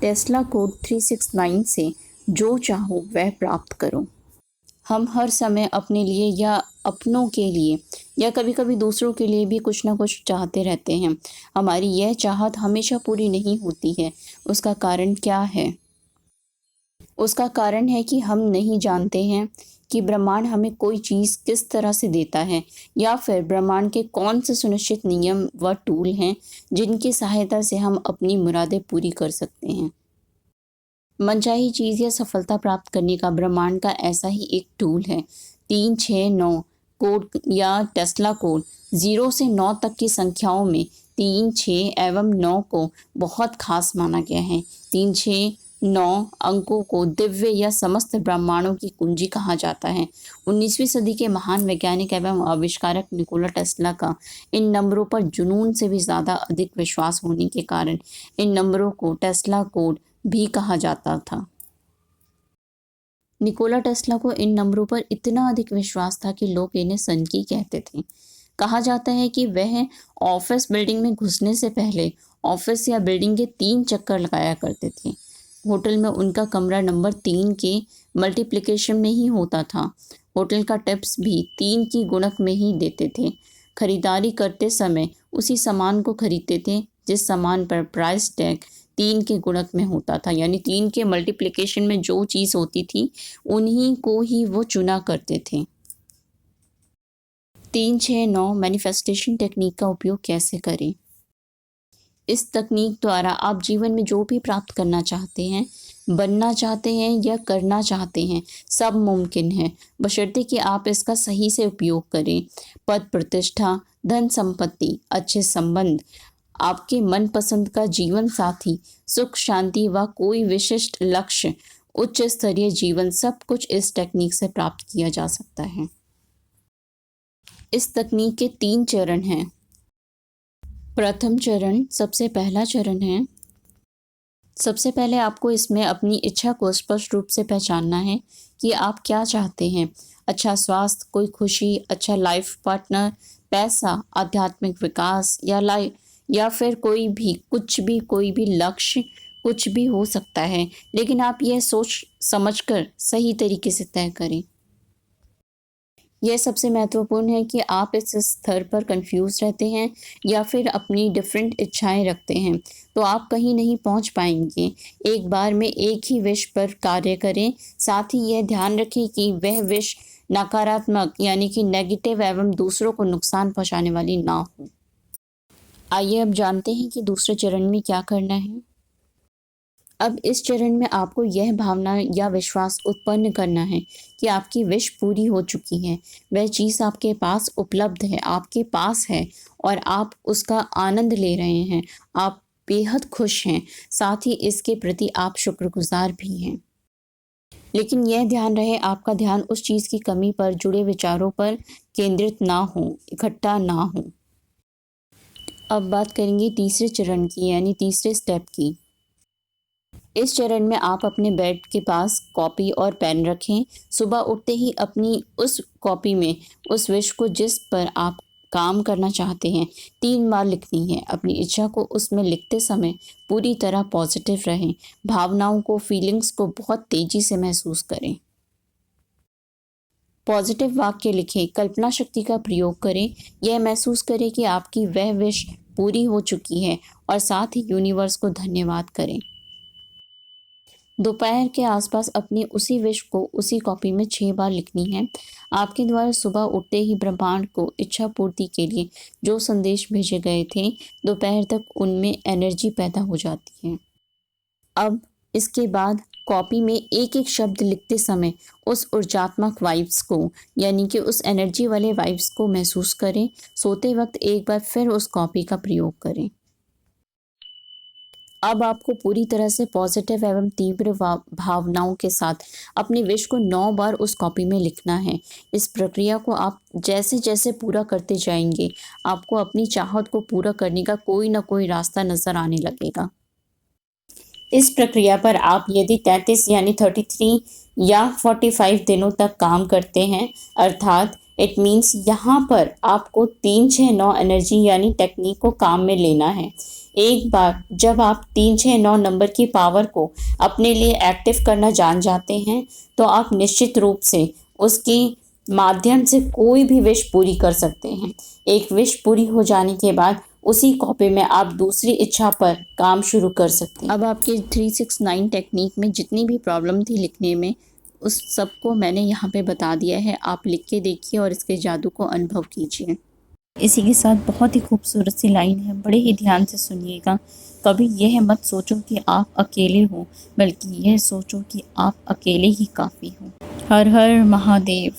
Tesla code 369 से जो चाहो वह प्राप्त करो। हम हर समय अपने लिए या अपनों के लिए या कभी कभी दूसरों के लिए भी कुछ ना कुछ चाहते रहते हैं। हमारी यह चाहत हमेशा पूरी नहीं होती है। उसका कारण क्या है? उसका कारण है कि हम नहीं जानते हैं कि ब्रह्मांड हमें कोई चीज़ किस तरह से देता है, या फिर ब्रह्मांड के कौन से सुनिश्चित नियम व टूल हैं जिनकी सहायता से हम अपनी मुरादें पूरी कर सकते हैं। मनचाही चीज़ या सफलता प्राप्त करने का ब्रह्मांड का ऐसा ही एक टूल है। 369 कोड या टेस्ला कोड 0 से 9 तक की संख्याओं में 3, 6 एवं 9 को बहुत खास माना गया है। 3, 6, 9 अंकों को दिव्य या समस्त ब्रह्मांडों की कुंजी कहा जाता है। 19वीं सदी के महान वैज्ञानिक एवं आविष्कारक निकोला टेस्ला का इन नंबरों पर जुनून से भी ज़्यादा अधिक विश्वास होने के कारण इन नंबरों को टेस्ला कोड भी कहा जाता था। निकोला टेस्ला को इन नंबरों पर इतना अधिक विश्वास था कि लोग इन्हें सनकी कहते थे। कहा जाता है कि वह ऑफिस बिल्डिंग में घुसने से पहले ऑफिस या बिल्डिंग के 3 चक्कर लगाया करते थे। होटल में उनका कमरा नंबर 3 के मल्टीप्लिकेशन में ही होता था। होटल का टिप्स भी 3 की गुणक में ही देते थे। खरीदारी करते समय उसी सामान को खरीदते थे जिस सामान पर प्राइस टैग 3 के गुणक में होता था, यानी 3 के मल्टीप्लिकेशन में जो चीज़ होती थी उन्हीं को ही वो चुना करते थे। 369 मैनिफेस्टेशन टेक्निक का उपयोग कैसे करें? इस तकनीक द्वारा आप जीवन में जो भी प्राप्त करना चाहते हैं, बनना चाहते हैं या करना चाहते हैं, सब मुमकिन है, बशर्ते कि आप इसका सही से उपयोग करें। पद प्रतिष्ठा, धन संपत्ति, अच्छे संबंध, आपके मनपसंद का जीवन साथी, सुख शांति व कोई विशिष्ट लक्ष्य, उच्च स्तरीय जीवन, सब कुछ इस टेक्निक से प्राप्त किया जा सकता है। इस तकनीक के 3 चरण हैं। प्रथम चरण, सबसे पहला चरण है, सबसे पहले आपको इसमें अपनी इच्छा को स्पष्ट रूप से पहचानना है कि आप क्या चाहते हैं। अच्छा स्वास्थ्य, कोई खुशी, अच्छा लाइफ पार्टनर, पैसा, आध्यात्मिक विकास या फिर कोई भी लक्ष्य कुछ भी हो सकता है, लेकिन आप यह सोच समझकर सही तरीके से तय करें। यह सबसे महत्वपूर्ण है कि आप इस स्तर पर कंफ्यूज रहते हैं या फिर अपनी डिफरेंट इच्छाएं रखते हैं तो आप कहीं नहीं पहुंच पाएंगे। एक बार में एक ही विश पर कार्य करें। साथ ही यह ध्यान रखें कि वह विश नकारात्मक यानी कि नेगेटिव एवं दूसरों को नुकसान पहुंचाने वाली ना हो। आइए अब जानते हैं कि दूसरे चरण में क्या करना है। अब इस चरण में आपको यह भावना या विश्वास उत्पन्न करना है कि आपकी विश पूरी हो चुकी है, वह चीज़ आपके पास उपलब्ध है, आपके पास है और आप उसका आनंद ले रहे हैं। आप बेहद खुश हैं, साथ ही इसके प्रति आप शुक्रगुजार भी हैं। लेकिन यह ध्यान रहे आपका ध्यान उस चीज़ की कमी पर जुड़े विचारों पर केंद्रित ना हो, इकट्ठा ना हो। अब बात करेंगे तीसरे चरण की, यानी तीसरे स्टेप की। इस चरण में आप अपने बेड के पास कॉपी और पेन रखें। सुबह उठते ही अपनी उस कॉपी में उस विश को जिस पर आप काम करना चाहते हैं 3 बार लिखनी है। अपनी इच्छा को उसमें लिखते समय पूरी तरह पॉजिटिव रहें। भावनाओं को, फीलिंग्स को बहुत तेजी से महसूस करें। पॉजिटिव वाक्य लिखें, कल्पना शक्ति का प्रयोग करें। यह महसूस करें कि आपकी वह विश पूरी हो चुकी है और साथ ही यूनिवर्स को धन्यवाद करें। दोपहर के आसपास अपनी उसी विश को उसी कॉपी में 6 बार लिखनी है। आपके द्वारा सुबह उठते ही ब्रह्मांड को इच्छा पूर्ति के लिए जो संदेश भेजे गए थे, दोपहर तक उनमें एनर्जी पैदा हो जाती है। अब इसके बाद कॉपी में एक एक शब्द लिखते समय उस ऊर्जात्मक वाइब्स को, यानी कि उस एनर्जी वाले वाइब्स को महसूस करें। सोते वक्त एक बार फिर उस कॉपी का प्रयोग करें। अब आपको पूरी तरह से पॉजिटिव एवं तीव्र भावनाओं के साथ अपनी विश को 9 बार उस कॉपी में लिखना है। इस प्रक्रिया को आप जैसे जैसे पूरा करते जाएंगे, आपको अपनी चाहत को पूरा करने का कोई ना कोई रास्ता नज़र आने लगेगा। इस प्रक्रिया पर आप यदि 33 यानी 33 या 45 दिनों तक काम करते हैं, अर्थात इट मीन्स यहाँ पर आपको 369 एनर्जी यानी टेक्निक को काम में लेना है। एक बार जब आप 369 नंबर की पावर को अपने लिए एक्टिव करना जान जाते हैं तो आप निश्चित रूप से उसके माध्यम से कोई भी विश पूरी कर सकते हैं। एक विश पूरी हो जाने के बाद उसी कॉपी में आप दूसरी इच्छा पर काम शुरू कर सकते हैं। अब आपके 369 टेक्निक में जितनी भी प्रॉब्लम थी लिखने में, उस सब को मैंने यहाँ पे बता दिया है। आप लिख के देखिए और इसके जादू को अनुभव कीजिए। इसी के साथ बहुत ही खूबसूरत सी लाइन है, बड़े ही ध्यान से सुनिएगा। कभी यह मत सोचो कि आप अकेले हो, बल्कि यह सोचो कि आप अकेले ही काफ़ी हो। हर हर महादेव।